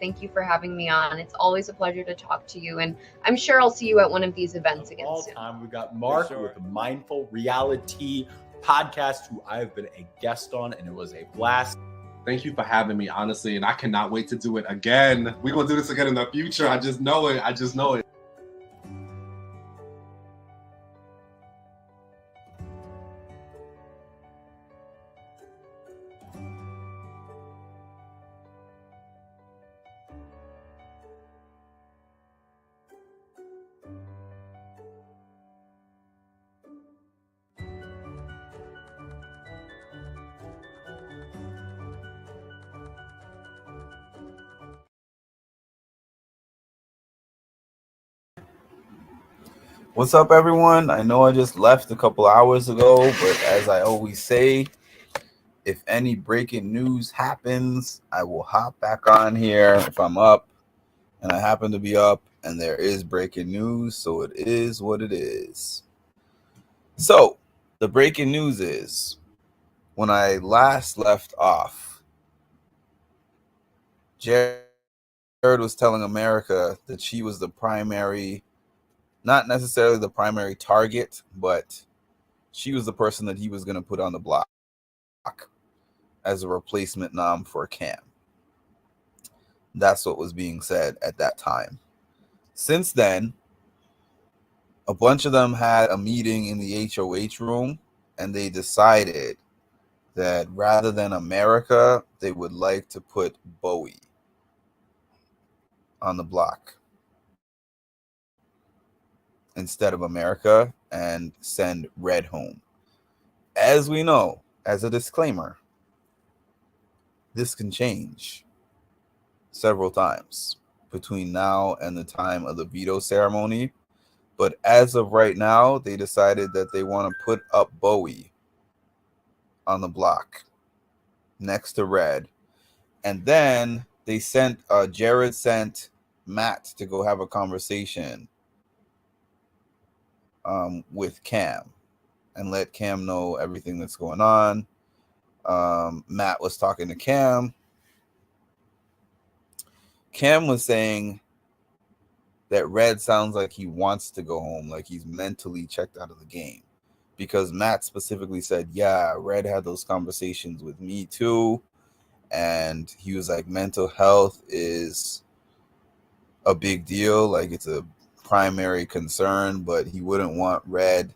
Thank you for having me on. It's always a pleasure to talk to you, and I'm sure I'll see you at one of these events again all soon. time. We got Mark with Mindful Reality Podcast, who I've been a guest on, and it was a blast. Thank you for having me, honestly, and I cannot wait to do it again. We're going to do this again in the future. I just know it. What's up, everyone? I know I just left a couple hours ago, but as I always say, if any breaking news happens, I will hop back on here if I'm up, and I happen to be up, and there is breaking news, so it is what it is. So, the breaking news is, when I last left off, Jared was telling America that she was the primary, not necessarily the primary target, but she was the person that he was going to put on the block as a replacement nom for Cam. That's what was being said at that time. Since then, a bunch of them had a meeting in the HOH room, and they decided that rather than America, they would like to put Bowie on the block instead of America and send Red home. As we know, as a disclaimer, this can change several times between now and the time of the veto ceremony. But as of right now, they decided that they want to put up Bowie on the block next to Red. And then they sent, Jared sent Matt to go have a conversation with Cam and let Cam know everything that's going on. Matt was talking to Cam. Cam was saying that Red sounds like he wants to go home, like he's mentally checked out of the game. Because Matt specifically said, yeah, Red had those conversations with me too. And he was like, mental health is a big deal. Like, it's a primary concern, but he wouldn't want Red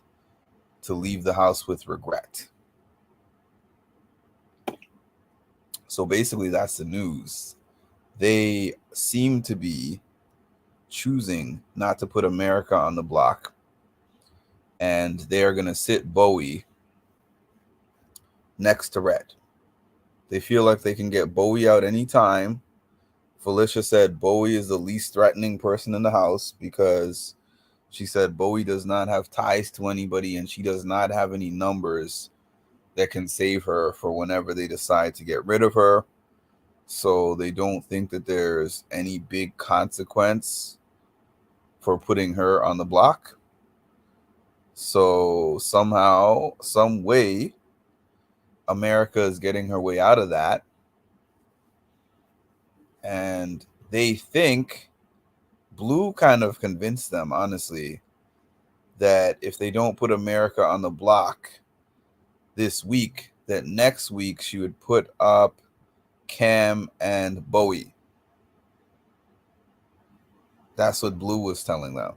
to leave the house with regret. So basically, that's the news. They seem to be choosing not to put America on the block, and they're going to sit Bowie next to Red. They feel like they can get Bowie out anytime. Felicia said Bowie is the least threatening person in the house because she said Bowie does not have ties to anybody and she does not have any numbers that can save her for whenever they decide to get rid of her. So they don't think that there's any big consequence for putting her on the block. So somehow, some way, America is getting her way out of that. And they think, Blue kind of convinced them, honestly, that if they don't put America on the block this week, that next week she would put up Cam and Bowie. That's what Blue was telling them.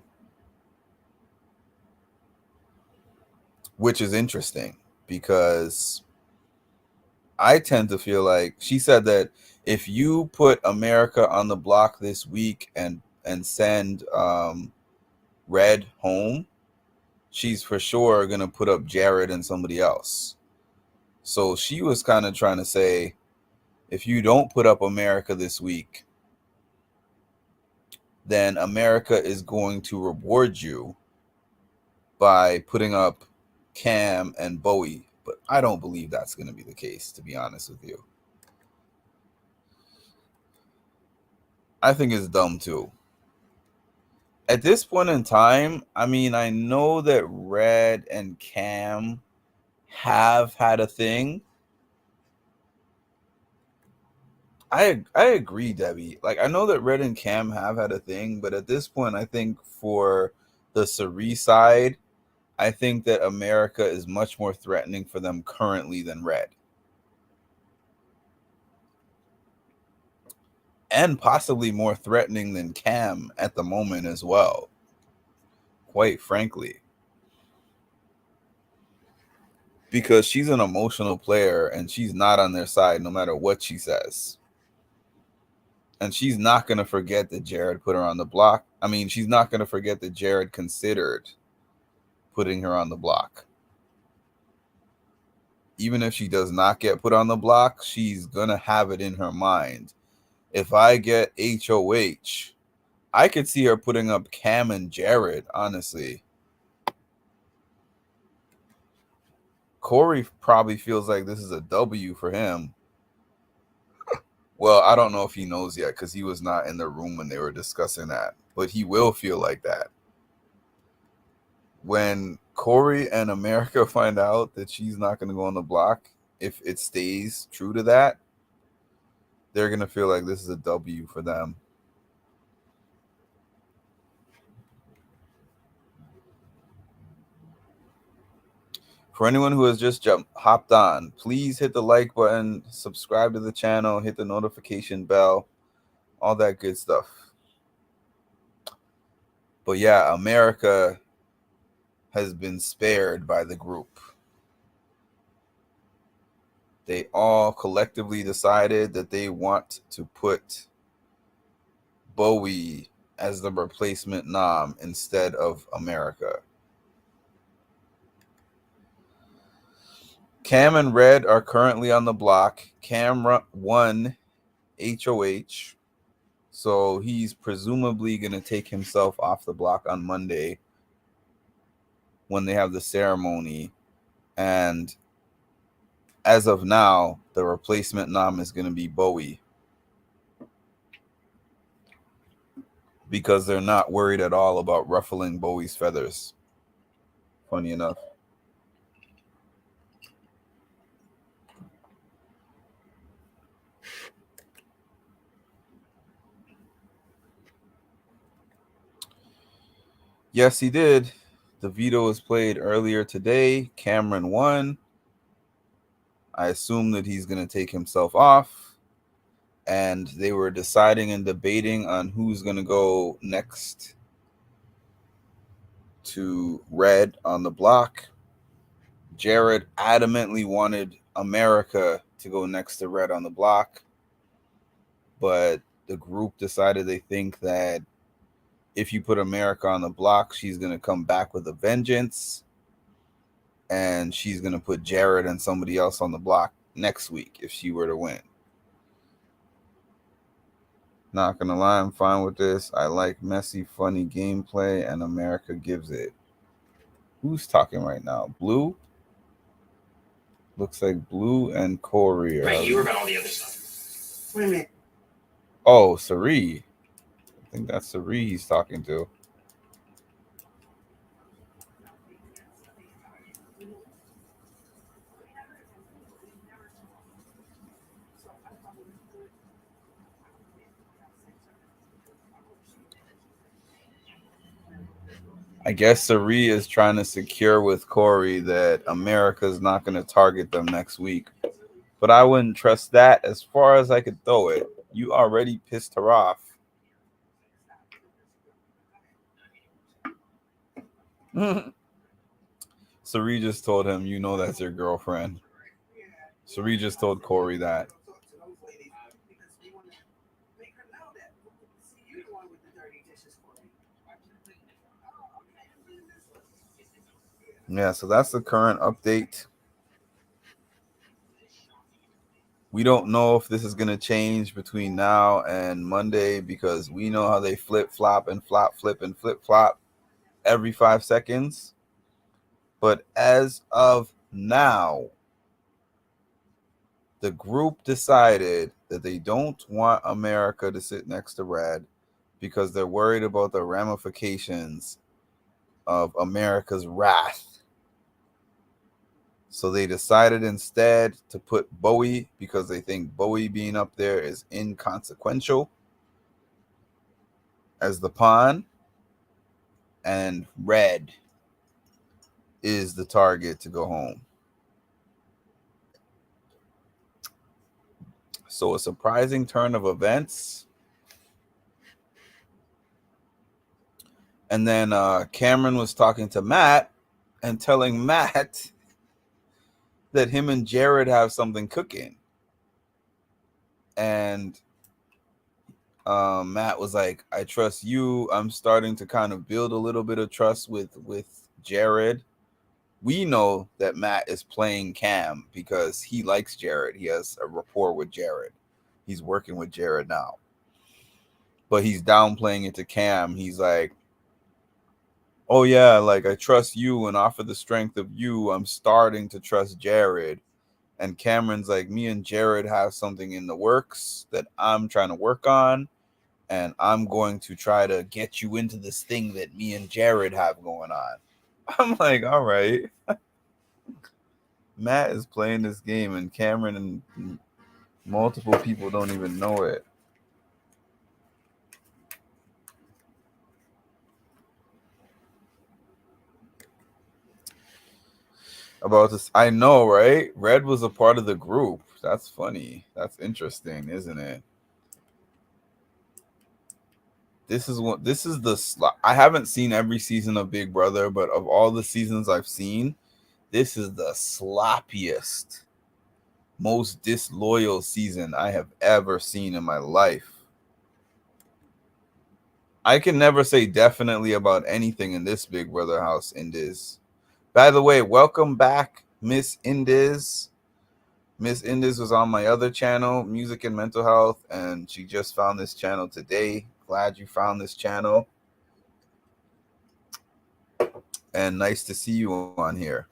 Which is interesting because I tend to feel like she said that if you put America on the block this week and send Red home, she's for sure going to put up Jared and somebody else. So she was kind of trying to say, if you don't put up America this week, then America is going to reward you by putting up Cam and Bowie. But I don't believe that's going to be the case, to be honest with you. I think it's dumb too. At this point in time, I mean, I know that Red and Cam have had a thing, I agree, Debbie. Like, I know that Red and Cam have had a thing, but at this point, I think for the Cerie side, I think that America is much more threatening for them currently than Red. And possibly more threatening than Cam at the moment as well, quite frankly. Because she's an emotional player and she's not on their side no matter what she says. And she's not going to forget that Jared put her on the block. I mean, she's not going to forget that Jared considered putting her on the block. Even if she does not get put on the block, she's going to have it in her mind. If I get HOH, I could see her putting up Cam and Jared, honestly. Corey probably feels like this is a W for him. Well, I don't know if he knows yet because he was not in the room when they were discussing that. But he will feel like that. When Corey and America find out that she's not going to go on the block, if it stays true to that, they're going to feel like this is a W for them. For anyone who has just hopped on, please hit the like button, subscribe to the channel, hit the notification bell, all that good stuff. But yeah, America has been spared by the group. They all collectively decided that they want to put Bowie as the replacement nom instead of America. Cam and Red are currently on the block. Cam won HOH, so he's presumably going to take himself off the block on Monday when they have the ceremony. And as of now, the replacement nom is going to be Bowie, because they're not worried at all about ruffling Bowie's feathers. Funny enough. Yes, he did. The veto was played earlier today. Cameron won. I assume that he's going to take himself off. And they were deciding and debating on who's going to go next to Red on the block. Jared adamantly wanted America to go next to Red on the block. But the group decided they think that if you put America on the block, she's going to come back with a vengeance. And she's going to put Jared and somebody else on the block next week if she were to win. Not going to lie, I'm fine with this. I like messy, funny gameplay, and America gives it. Who's talking right now? Blue? Looks like Blue and Corey. Right, you were about all the other stuff. Wait a minute. Oh, Cerie. I think that's Cerie he's talking to. I guess Cerie is trying to secure with Corey that America's not going to target them next week. But I wouldn't trust that as far as I could throw it. You already pissed her off. Cerie just told him, you know that's your girlfriend. Cerie just told Corey that. Yeah, so that's the current update. We don't know if this is going to change between now and Monday because we know how they flip-flop and flip and flip-flop every 5 seconds. But as of now, the group decided that they don't want America to sit next to Red because they're worried about the ramifications of America's wrath. So they decided instead to put Bowie because they think Bowie being up there is inconsequential as the pawn, and red is the target to go home. So a surprising turn of events. And then Cameron was talking to Matt and telling Matt that him and Jared have something cooking. And Matt was like, I trust you. I'm starting to kind of build a little bit of trust with Jared. We know that Matt is playing Cam because he likes Jared. He has a rapport with Jared. He's working with Jared now. But he's downplaying it to Cam. He's like, oh yeah, like I trust you, and off of the strength of you, I'm starting to trust Jared. And Cameron's like, me and Jared have something in the works that I'm trying to work on, and I'm going to try to get you into this thing that me and Jared have going on. I'm like, all right. Matt is playing this game, and Cameron and multiple people don't even know it. About this, I know, right? Red was a part of the group. That's funny. That's interesting, isn't it? This is I haven't seen every season of Big Brother, but of all the seasons I've seen, this is the sloppiest, most disloyal season I have ever seen in my life. I can never say definitely about anything in this Big Brother house, Indiz. By the way, welcome back, Miss Indiz. Miss Indiz was on my other channel, Music and Mental Health, and she just found this channel today. Glad you found this channel. And nice to see you on here.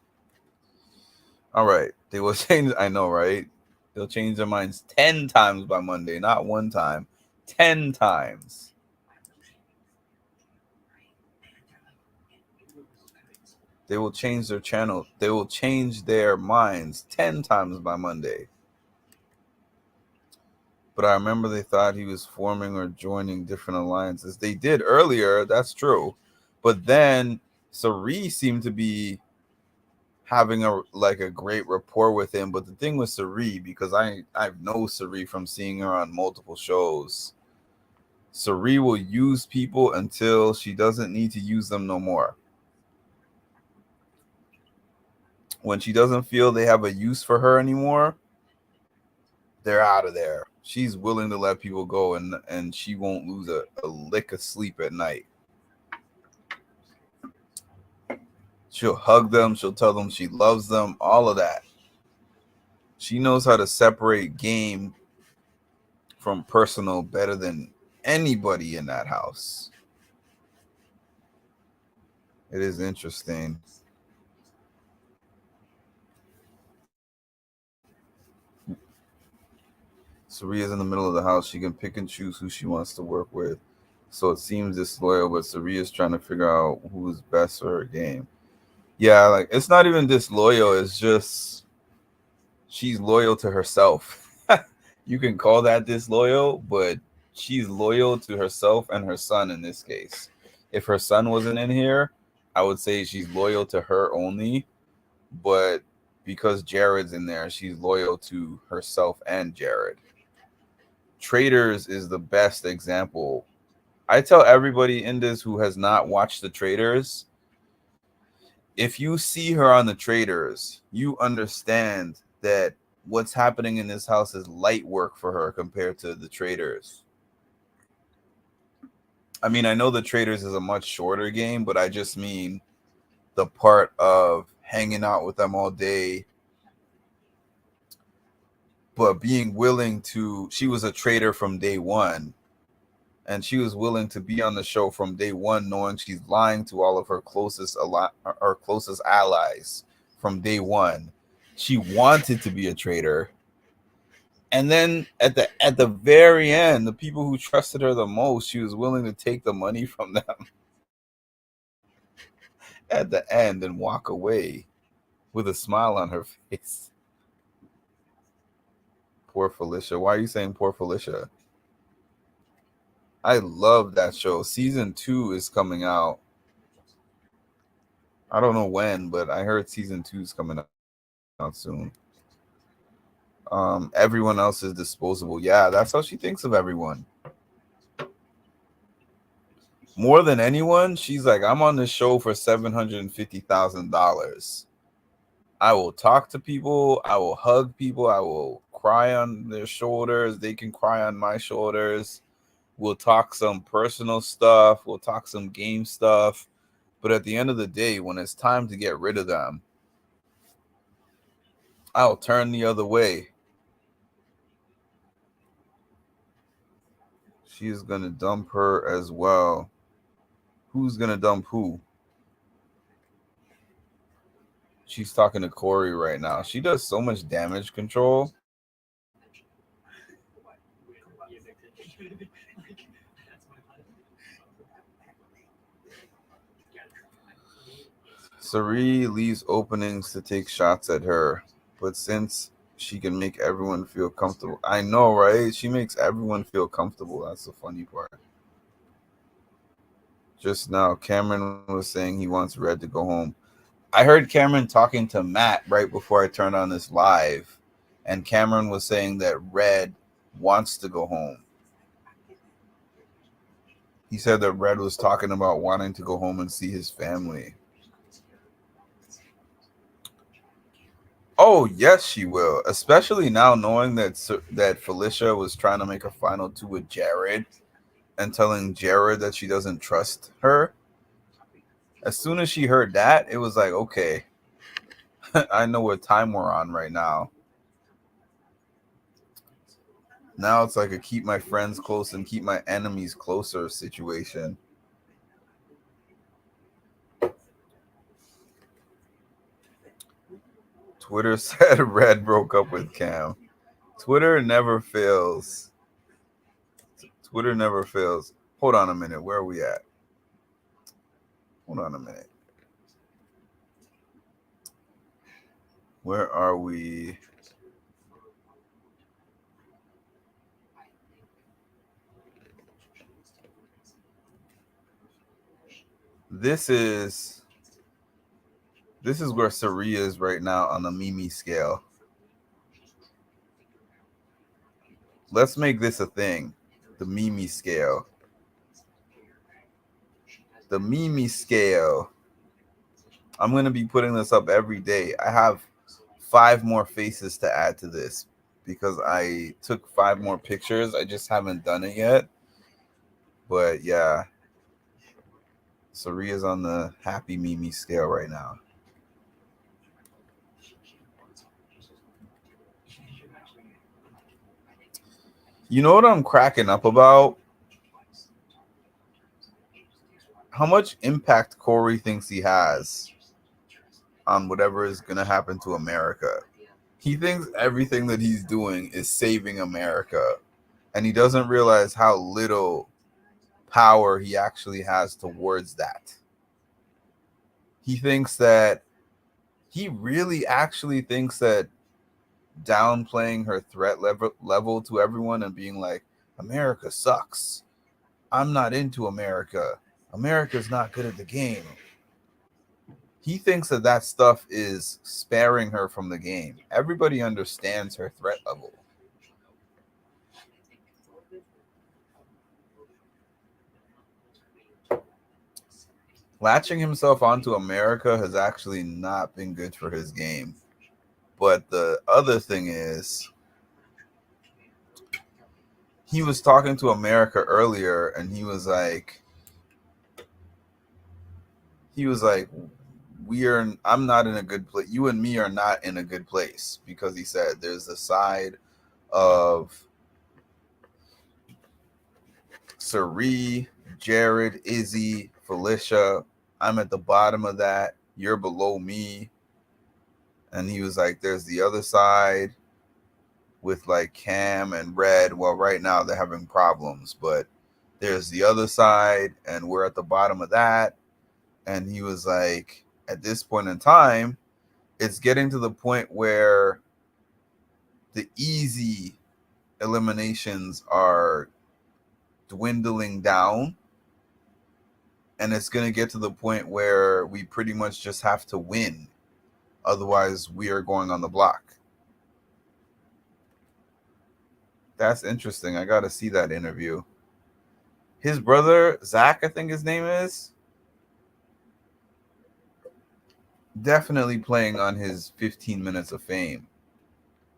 All right. They will change. I know, right? They'll change their minds 10 times by Monday, not one time. 10 times. They will change their channel. They will change their minds 10 times by Monday. But I remember they thought he was forming or joining different alliances. They did earlier. That's true. But then Sari seemed to be having a great rapport with him. But the thing with Sari, because I know Sari from seeing her on multiple shows, Sari will use people until she doesn't need to use them no more. When she doesn't feel they have a use for her anymore, they're out of there. She's willing to let people go, and she won't lose a lick of sleep at night. She'll hug them. She'll tell them she loves them. All of that. She knows how to separate game from personal better than anybody in that house. It is interesting. Saria's in the middle of the house. She can pick and choose who she wants to work with. So it seems disloyal, but Saria's trying to figure out who's best for her game. Yeah, like it's not even disloyal. It's just she's loyal to herself. You can call that disloyal, but she's loyal to herself and her son in this case. If her son wasn't in here, I would say she's loyal to her only. But because Jared's in there, she's loyal to herself and Jared. Traitors is the best example. I tell everybody in this who has not watched the Traitors, if you see her on the Traitors, you understand that what's happening in this house is light work for her compared to the Traitors. I mean, I know the Traitors is a much shorter game, but I just mean the part of hanging out with them all day, but being willing to, she was a traitor from day one, and she was willing to be on the show from day one, knowing she's lying to all of her closest allies from day one. She wanted to be a traitor. And then at the very end, the people who trusted her the most, she was willing to take the money from them at the end and walk away. with a smile on her face. Poor Felicia. Why are you saying poor Felicia? I love that show. Season 2 is coming out. I don't know when, but I heard season 2 is coming out soon. Everyone else is disposable. Yeah, that's how she thinks of everyone. More than anyone, she's like, I'm on this show for $750,000. I will talk to people. I will hug people. I will cry on their shoulders. They can cry on my shoulders. We'll talk some personal stuff. We'll talk some game stuff. But at the end of the day, when it's time to get rid of them, I'll turn the other way. She is going to dump her as well. Who's going to dump who? She's talking to Corey right now. She does so much damage control. Sari leaves openings to take shots at her, but since she can make everyone feel comfortable. I know, right? She makes everyone feel comfortable. That's the funny part. Just now, Cameron was saying he wants Red to go home. I heard Cameron talking to Matt right before I turned on this live, and Cameron was saying that Red wants to go home. He said that Red was talking about wanting to go home and see his family. Oh, yes, she will. Especially now knowing that Felicia was trying to make a final 2 with Jared and telling Jared that she doesn't trust her. As soon as she heard that, it was like, okay, I know what time we're on right now. Now it's like a keep my friends close and keep my enemies closer situation. Twitter said Red broke up with Cam. Twitter never fails. Twitter never fails. Hold on a minute. Where are we at? Hold on a minute. Where are we? This is where Sari is right now on the Mimi scale. Let's make this a thing. The Mimi scale. The Mimi scale. I'm going to be putting this up every day. I have 5 more faces to add to this because I took 5 more pictures. I just haven't done it yet. But yeah. Sari is on the happy Mimi scale right now. You know what I'm cracking up about? How much impact Corey thinks he has on whatever is going to happen to America. He thinks everything that he's doing is saving America, and he doesn't realize how little power he actually has towards that. He really actually thinks that downplaying her threat level to everyone and being like, America sucks. I'm not into America. America's not good at the game. He thinks that stuff is sparing her from the game. Everybody understands her threat level. Latching himself onto America has actually not been good for his game. But the other thing is, he was talking to America earlier, and he was like, I'm not in a good place. You and me are not in a good place, because he said there's a side of Sari, Jared, Izzy, Felicia. I'm at the bottom of that. You're below me. And he was like, there's the other side with like Cam and Red. Well, right now they're having problems, but there's the other side, and we're at the bottom of that. And he was like, at this point in time, it's getting to the point where the easy eliminations are dwindling down, and it's going to get to the point where we pretty much just have to win, otherwise we are going on the block. That's interesting. I got to see that interview. His brother Zach, I think his name is, definitely playing on his 15 minutes of fame,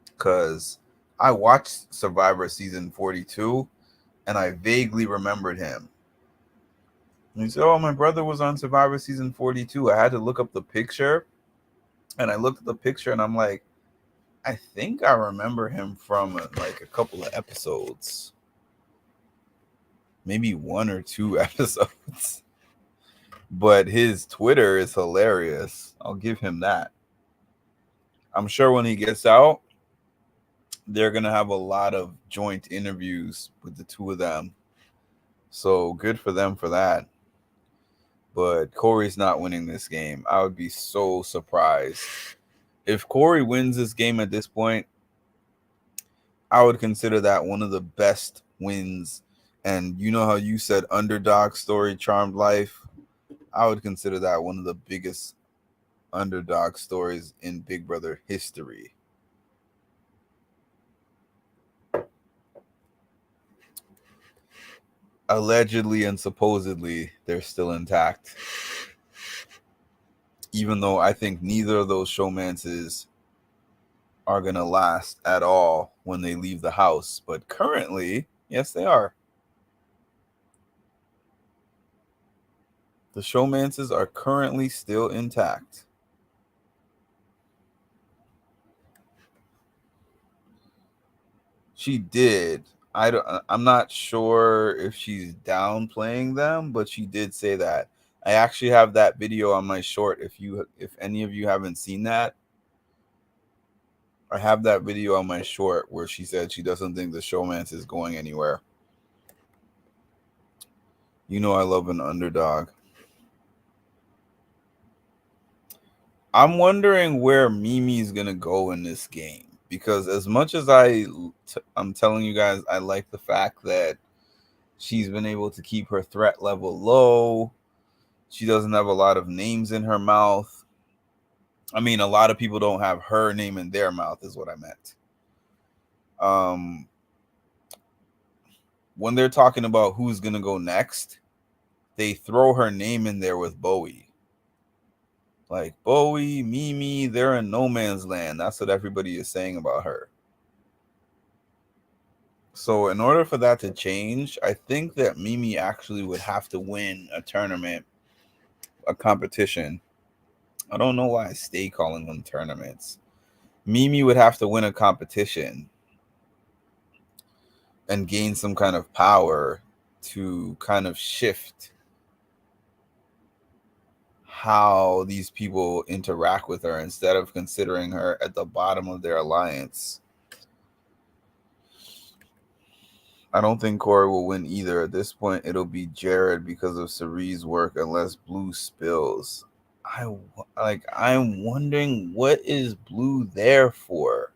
because I watched Survivor season 42 and I vaguely remembered him. And he said, "Oh, my brother was on Survivor season 42. I had to look up the picture, and I looked at the picture and I'm like, I think I remember him from like a couple of episodes, maybe 1 or 2 episodes." But his Twitter is hilarious. I'll give him that. I'm sure when he gets out, they're going to have a lot of joint interviews with the two of them. So good for them for that. But Corey's not winning this game. I would be so surprised. If Corey wins this game at this point, I would consider that one of the best wins. And you know how you said underdog story, charmed life? I would consider that one of the biggest underdog stories in Big Brother history. Allegedly and supposedly, they're still intact. Even though I think neither of those showmances are going to last at all when they leave the house. But currently, yes, they are. The showmances are currently still intact. She did. I'm not sure if she's downplaying them, but she did say that. I actually have that video on my short. If any of you haven't seen that, I have that video on my short where she said she doesn't think the showmance is going anywhere. You know I love an underdog. I'm wondering where Mimi's gonna go in this game, because as much as I'm telling you guys, I like the fact that she's been able to keep her threat level low. She doesn't have a lot of names in her mouth. I mean, a lot of people don't have her name in their mouth, is what I meant. When they're talking about who's gonna go next, they throw her name in there with Bowie. Like, Bowie, Mimi, they're in no man's land. That's what everybody is saying about her. So in order for that to change, I think that Mimi actually would have to win a tournament, a competition. I don't know why I stay calling them tournaments. Mimi would have to win a competition and gain some kind of power to kind of shift how these people interact with her instead of considering her at the bottom of their alliance. I don't think Corey will win either. At this point, it'll be Jared because of Cerie's work, unless Blue spills. I'm wondering, what is Blue there for?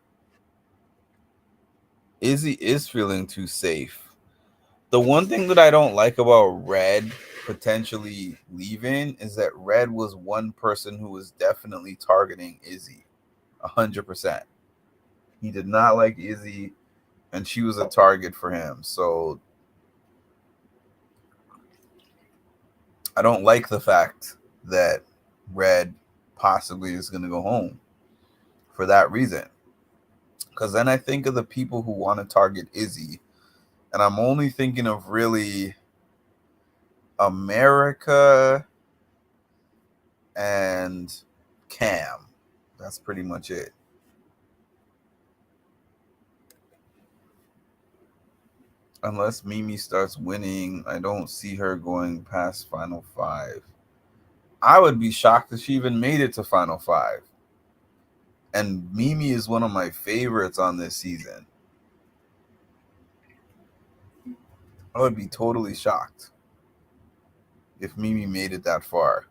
Izzy is feeling too safe. The one thing that I don't like about Red potentially leaving is that Red was one person who was definitely targeting Izzy 100%. He did not like Izzy, and she was a target for him. So I don't like the fact that Red possibly is going to go home for that reason. Because then I think of the people who want to target Izzy, and I'm only thinking of really America and Cam. That's pretty much it. Unless Mimi starts winning, I don't see her going past Final 5. I would be shocked if she even made it to Final 5. And Mimi is one of my favorites on this season. I would be totally shocked if Mimi made it that far.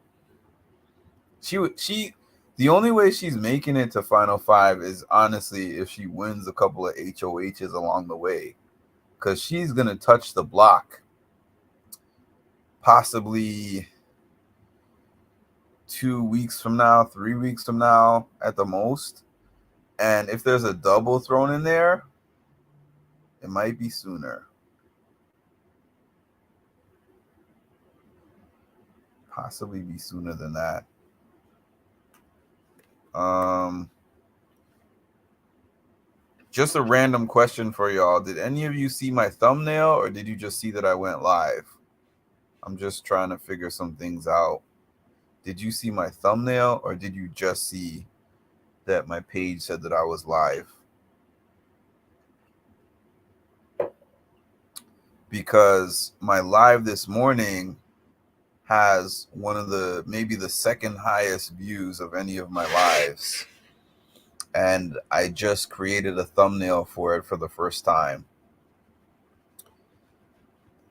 She The only way she's making it to Final Five is honestly if she wins a couple of HOHs along the way, because she's gonna touch the block possibly 2 weeks from now, 3 weeks from now at the most. And if there's a double thrown in there, it might be sooner. Possibly be sooner than that. Just a random question for y'all. Did any of you see my thumbnail, or did you just see that I went live? I'm just trying to figure some things out. Did you see my thumbnail, or did you just see that my page said that I was live? Because my live this morning has one of the, maybe the second highest views of any of my lives. And I just created a thumbnail for it for the first time.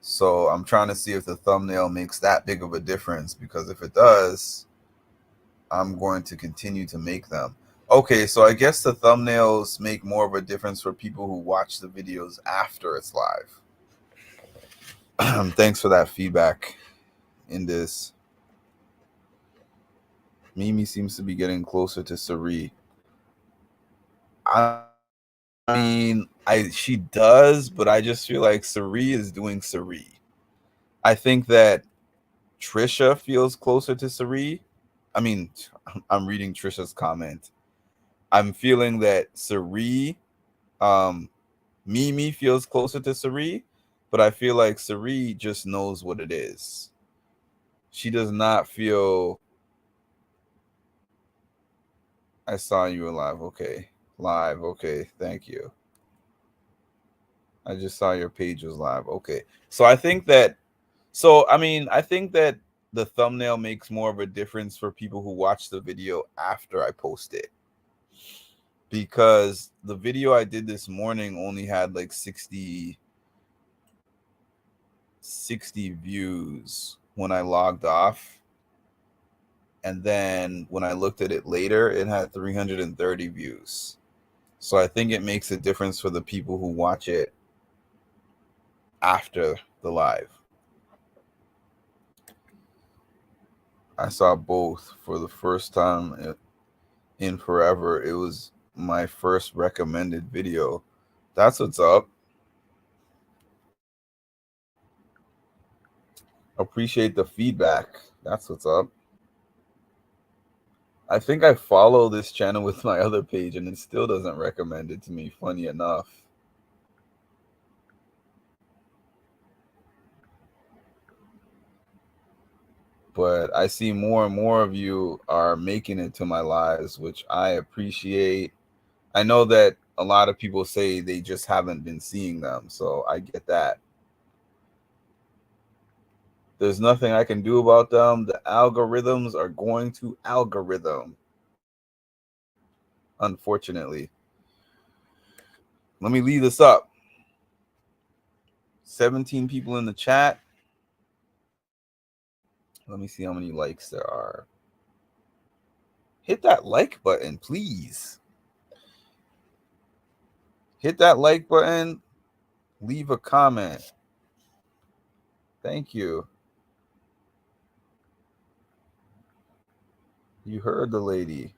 So I'm trying to see if the thumbnail makes that big of a difference, because if it does, I'm going to continue to make them. Okay, so I guess the thumbnails make more of a difference for people who watch the videos after it's live. Thanks for that feedback in this. Mimi seems to be getting closer to Sari. I mean, she does, but I just feel like Sari is doing Sari. I think that Trisha feels closer to Sari. I mean, I'm reading Trisha's comment. I'm feeling that Sari, Mimi feels closer to Sari, but I feel like Sari just knows what it is. She does not feel. I saw you alive. Okay. Live. Okay. Thank you. I just saw your page was live. Okay. So I think that, I think that the thumbnail makes more of a difference for people who watch the video after I post it. Because the video I did this morning only had like 60 views when I logged off. And then when I looked at it later, it had 330 views. So I think it makes a difference for the people who watch it after the live. I saw both for the first time in forever. It was my first recommended video. That's what's up. Appreciate the feedback. That's what's up. I think I follow this channel with my other page and it still doesn't recommend it to me, funny enough. But I see more and more of you are making it to my lives, which I appreciate. I know that a lot of people say they just haven't been seeing them, so I get that. There's nothing I can do about them. The algorithms are going to algorithm, unfortunately. Let me leave this up. 17 people in the chat. Let me see how many likes there are. Hit that like button, please. Hit that like button. Leave a comment. Thank you. You heard the lady.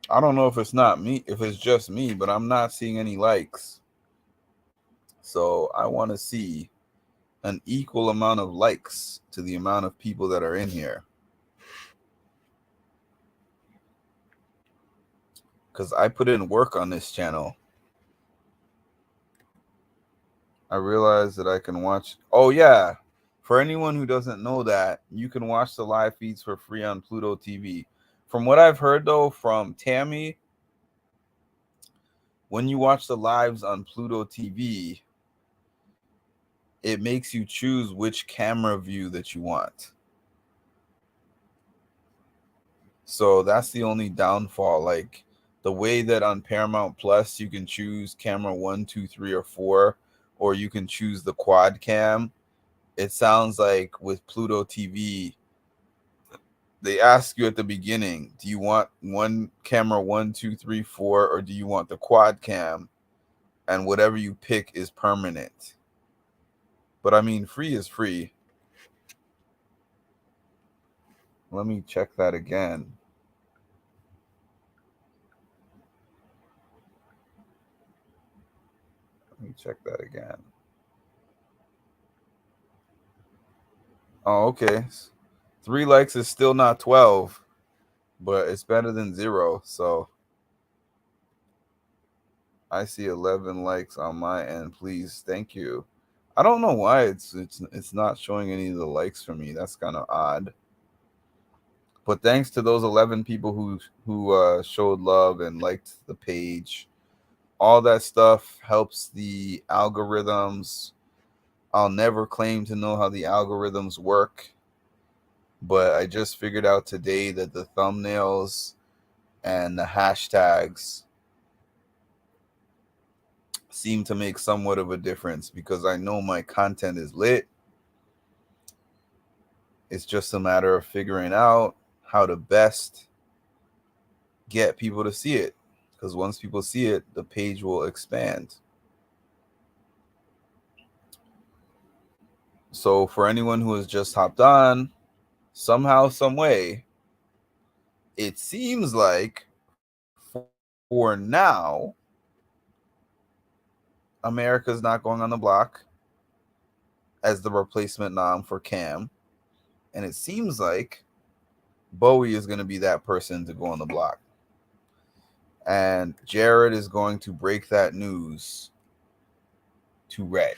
I don't know if it's not me, if it's just me, but I'm not seeing any likes. So I want to see an equal amount of likes to the amount of people that are in here. Because I put in work on this channel. I realized that I can watch. Oh, yeah. For anyone who doesn't know that, you can watch the live feeds for free on Pluto TV. From what I've heard, though, from Tammy, when you watch the lives on Pluto TV, it makes you choose which camera view that you want. So that's the only downfall. Like the way that on Paramount Plus, you can choose camera 1, 2, 3, or 4, or you can choose the quad cam. it sounds like with Pluto TV, they ask you at the beginning, do you want one camera 1, 2, 3, 4, or do you want the quad cam? And whatever you pick is permanent. But I mean, free is free. Let me check that again. Let me check that again. Oh, okay. 3 likes is still not 12, but it's better than 0. So I see 11 likes on my end. Please, thank you. I don't know why it's not showing any of the likes for me. That's kind of odd. But thanks to those 11 people who showed love and liked the page. All that stuff helps the algorithms. I'll never claim to know how the algorithms work, but I just figured out today that the thumbnails and the hashtags seem to make somewhat of a difference because I know my content is lit. It's just a matter of figuring out how to best get people to see it, because once people see it, the page will expand. So for anyone who has just hopped on, somehow, some way, it seems like for now, America's not going on the block as the replacement nom for Cam. And it seems like Bowie is going to be that person to go on the block. And Jared is going to break that news to Red.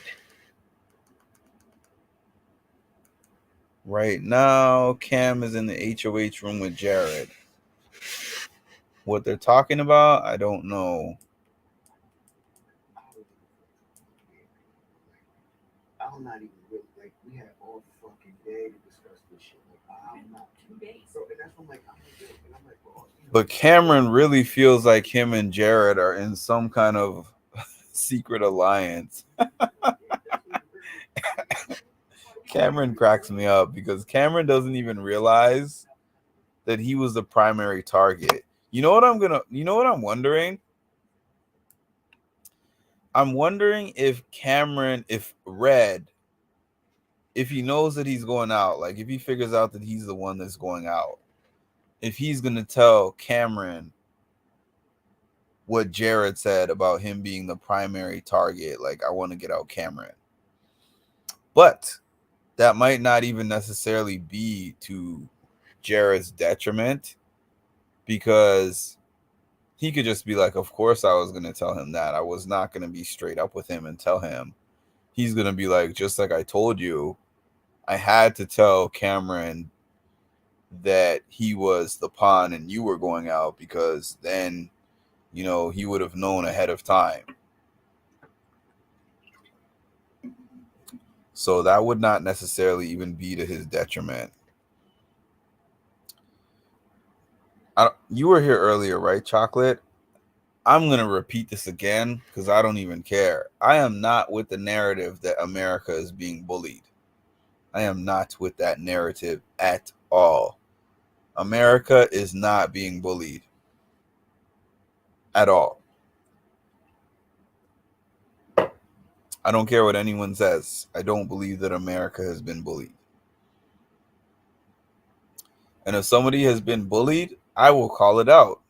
Right now, Cam is in the HOH room with Jared. What they're talking about, I don't know. I'm not even really like we had all fucking day to discuss this shit. Like I'm not 2 days. So and that's when I'm like, bro, But Cameron really feels like him and Jared are in some kind of secret alliance. Cameron cracks me up because Cameron doesn't even realize that he was the primary target. You know what I'm wondering? I'm wondering if Red, if he knows that he's going out, like if he figures out that he's the one that's going out, if he's going to tell Cameron what Jared said about him being the primary target, like, I want to get out Cameron. But that might not even necessarily be to Jared's detriment, because he could just be like, of course I was going to tell him that. I was not going to be straight up with him and tell him. He's going to be like, just like I told you, I had to tell Cameron that he was the pawn and you were going out, because then, you know, he would have known ahead of time. So that would not necessarily even be to his detriment. You were here earlier, right, Chocolate? I'm going to repeat this again because I don't even care. I am not with the narrative that America is being bullied. I am not with that narrative at all. America is not being bullied at all. I don't care what anyone says. I don't believe that America has been bullied. And if somebody has been bullied, I will call it out.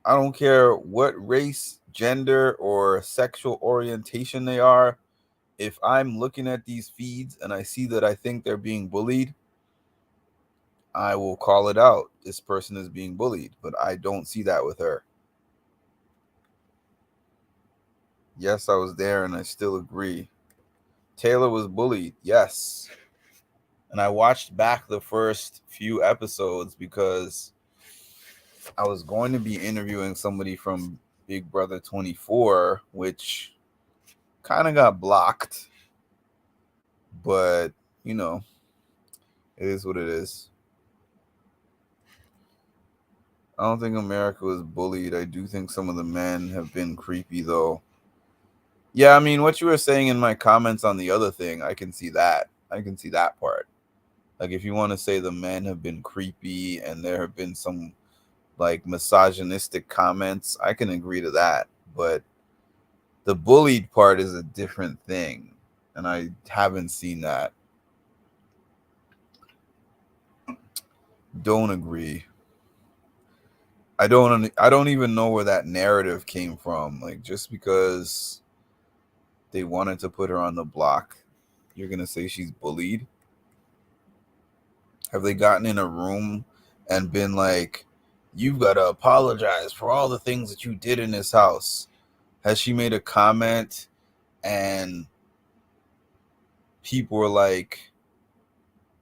I don't care what race, gender, or sexual orientation they are. If I'm looking at these feeds and I see that I think they're being bullied, I will call it out. This person is being bullied, but I don't see that with her. Yes, I was there and I still agree. Taylor was bullied, yes. And I watched back the first few episodes because I was going to be interviewing somebody from Big Brother 24, which kind of got blocked. But, you know, it is what it is. I don't think America was bullied. I do think some of the men have been creepy, though. Yeah, I mean, what you were saying in my comments on the other thing, I can see that. I can see that part. Like, if you want to say the men have been creepy and there have been some like misogynistic comments, I can agree to that. But the bullied part is a different thing, and I haven't seen that. Don't agree. I don't even know where that narrative came from. Like, just because they wanted to put her on the block, you're gonna say she's bullied? Have they gotten in a room and been like, you've got to apologize for all the things that you did in this house? Has she made a comment and people were like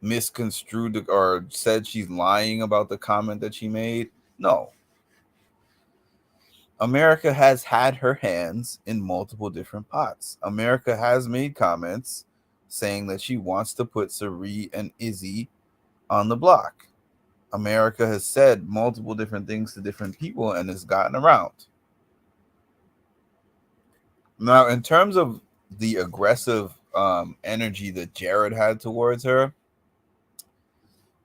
misconstrued or said she's lying about the comment that she made? No. America has had her hands in multiple different pots. America has made comments saying that she wants to put Sari and Izzy on the block. America has said multiple different things to different people and has gotten around. Now, in terms of the aggressive energy that Jared had towards her,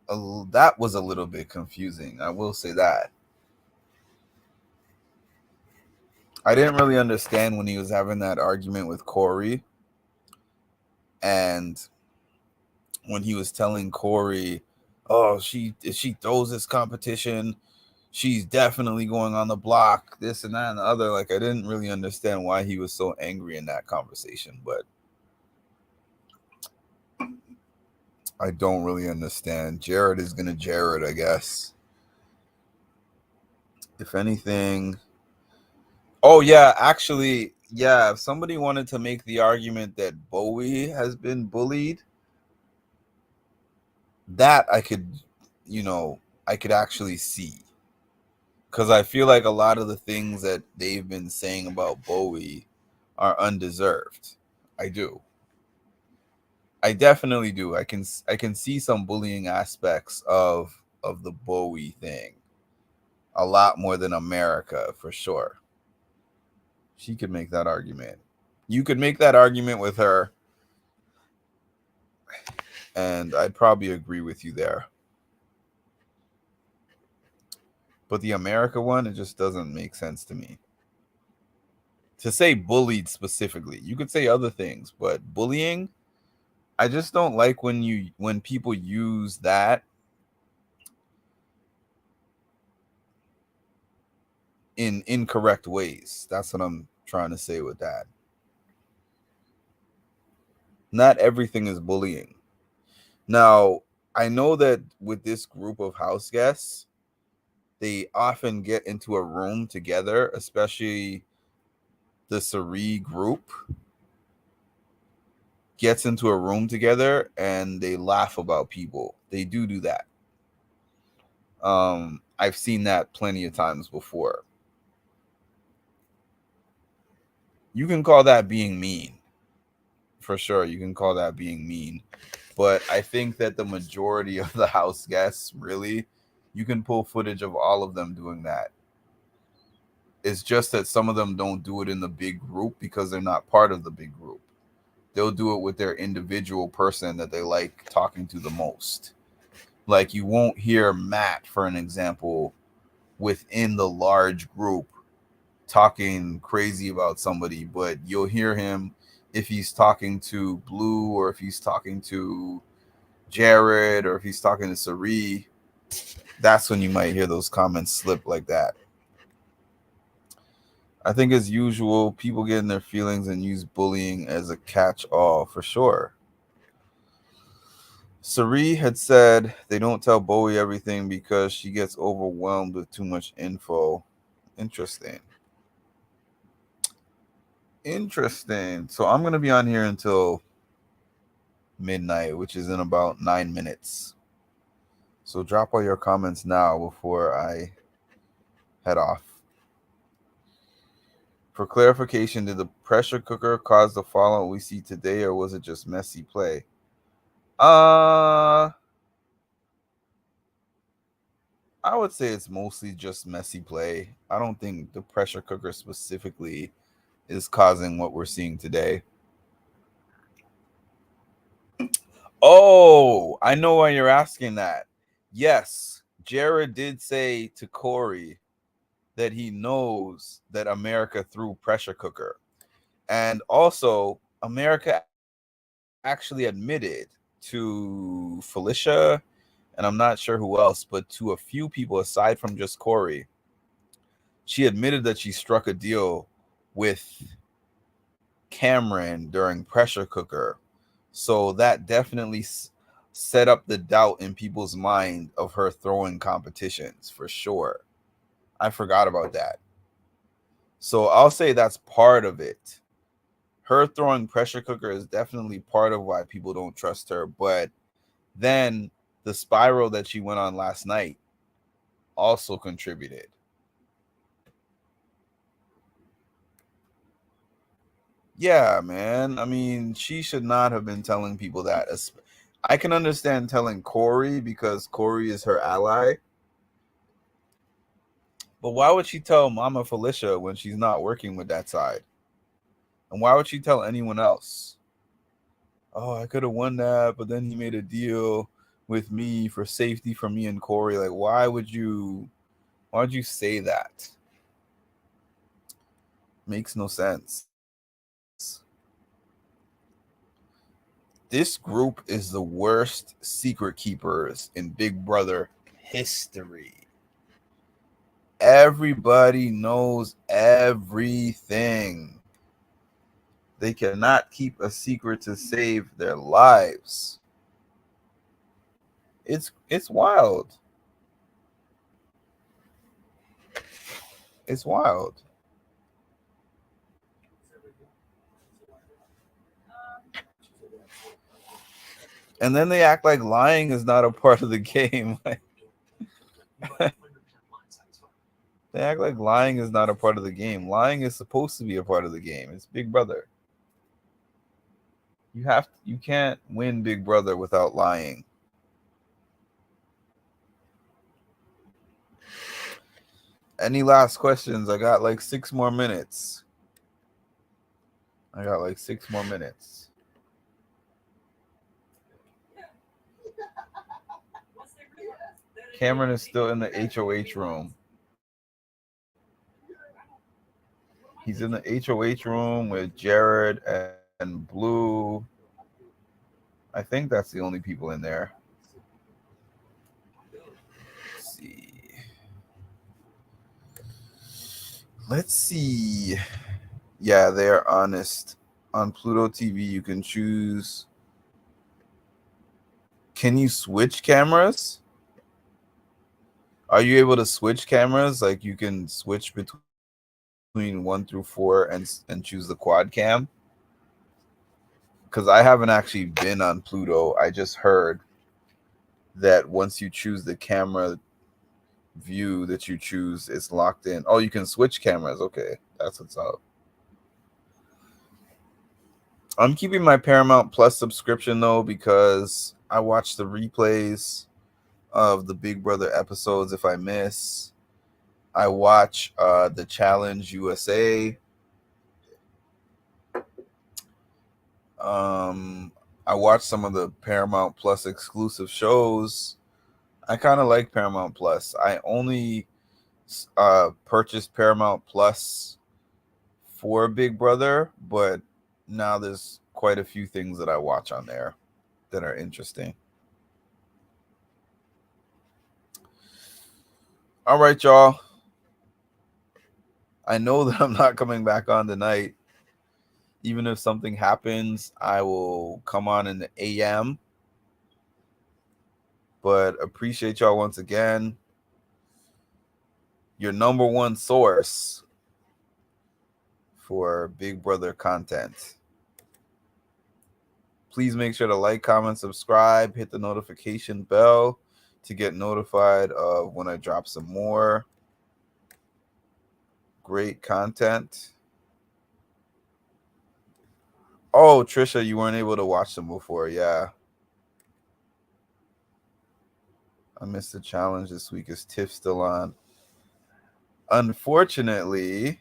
that was a little bit confusing. I will say that. I didn't really understand when he was having that argument with Corey, and when he was telling Corey, "Oh, if she throws this competition, she's definitely going on the block, this and that and the other." Like, I didn't really understand why he was so angry in that conversation, but I don't really understand. Jared is gonna Jared, I guess. If anything. Oh yeah, actually, yeah, if somebody wanted to make the argument that Bowie has been bullied, that I could actually see. Because I feel like a lot of the things that they've been saying about Bowie are undeserved. I do. I definitely do. I can see some bullying aspects of the Bowie thing. A lot more than America, for sure. She could make that argument. You could make that argument with her, and I'd probably agree with you there. But the America one, it just doesn't make sense to me. To say bullied specifically, you could say other things, but bullying, I just don't like when people use that in incorrect ways. That's what I'm trying to say with that. Not everything is bullying. Now, I know that with this group of house guests, they often get into a room together, especially the Sari group gets into a room together and they laugh about people. They do that. I've seen that plenty of times before. You can call that being mean. For sure, you can call that being mean. But I think that the majority of the house guests, really, you can pull footage of all of them doing that. It's just that some of them don't do it in the big group because they're not part of the big group. They'll do it with their individual person that they like talking to the most. Like, you won't hear Matt, for an example, within the large group talking crazy about somebody, but you'll hear him if he's talking to Blue or if he's talking to Jared or if he's talking to Sari. That's when you might hear those comments slip like that. I think, as usual, people get in their feelings and use bullying as a catch-all, for sure. Sari had said they don't tell Bowie everything because she gets overwhelmed with too much info. Interesting. So I'm going to be on here until midnight, which is in about 9 minutes. So drop all your comments now before I head off. For clarification, did the pressure cooker cause the fallout we see today, or was it just messy play? I would say it's mostly just messy play. I don't think the pressure cooker specifically is causing what we're seeing today. Oh, I know why you're asking that. Yes, Jared did say to Corey that he knows that America threw pressure cooker. And also, America actually admitted to Felicia, and I'm not sure who else, but to a few people aside from just Corey, she admitted that she struck a deal with Cameron during pressure cooker. So that definitely set up the doubt in people's mind of her throwing competitions for sure. I forgot about that. So I'll say that's part of it. Her throwing pressure cooker is definitely part of why people don't trust her. But then the spiral that she went on last night also contributed. Yeah, man. I mean, she should not have been telling people that. I can understand telling Corey because Corey is her ally. But why would she tell Mama Felicia when she's not working with that side? And why would she tell anyone else? Oh, I could have won that, but then he made a deal with me for safety for me and Corey. Like, why'd you say that? Makes no sense. This group is the worst secret keepers in Big Brother history. Everybody knows everything. They cannot keep a secret to save their lives. It's wild. It's wild. And then they act like lying is not a part of the game. They act like lying is not a part of the game. Lying is supposed to be a part of the game. It's Big Brother. You can't win Big Brother without lying. Any last questions? I got like 6 more minutes. Cameron is still in the HOH room. He's in the HOH room with Jared and Blue. I think that's the only people in there. Let's see. Yeah, they are honest. On Pluto TV, you can choose. Can you switch cameras? Are you able to switch cameras? Like you can switch between 1 through 4 and choose the quad cam? Because I haven't actually been on Pluto. I just heard that once you choose the camera view that you choose, it's locked in. Oh, you can switch cameras. Okay, that's what's up. I'm keeping my Paramount Plus subscription though because I watch the replays of the Big Brother episodes if I miss. I watch the Challenge USA. I watch some of the Paramount Plus exclusive shows. I kind of like Paramount Plus. I only purchased Paramount Plus for Big Brother, but now there's quite a few things that I watch on there that are interesting. All right, y'all. I know that I'm not coming back on tonight. Even if something happens, I will come on in the AM. But appreciate y'all once again. Your number one source for Big Brother content. Please make sure to like, comment, subscribe, hit the notification bell to get notified of when I drop some more great content. Oh, Trisha, you weren't able to watch them before. Yeah. I missed the challenge this week. Is Tiff still on? Unfortunately,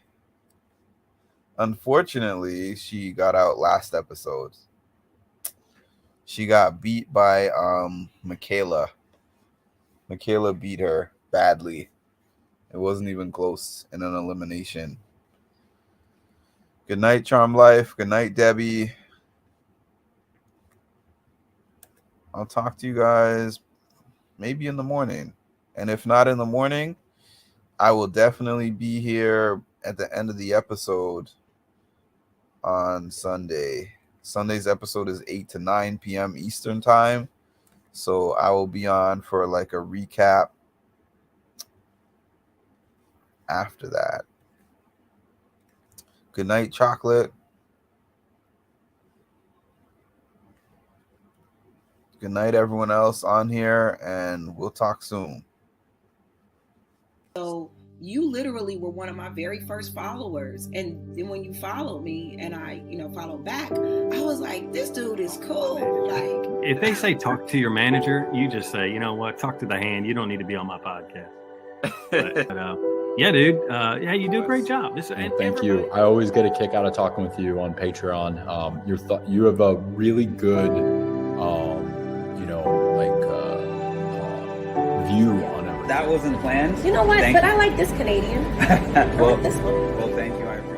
Unfortunately, she got out last episode. She got beat by Michaela. Michaela beat her badly. It wasn't even close in an elimination. Good night, Charm Life. Good night, Debbie. I'll talk to you guys maybe in the morning. And if not in the morning, I will definitely be here at the end of the episode on Sunday. Sunday's episode is 8 to 9 p.m. Eastern time. So I will be on for like a recap after that. Good night, Chocolate. Good night, everyone else on here, and we'll talk soon. So you literally were one of my very first followers. And then when you followed me and I, followed back, I was like, this dude is cool. Like, if they say talk to your manager, you just say, you know what, talk to the hand. You don't need to be on my podcast. But, yeah, dude. Yeah, you do a great job. Thank you. I always get a kick out of talking with you on Patreon. You have a really good, view on everything. That wasn't planned. You know what? Thank but you. I like this Canadian. Well, I like this one. Well, thank you. I appreciate it.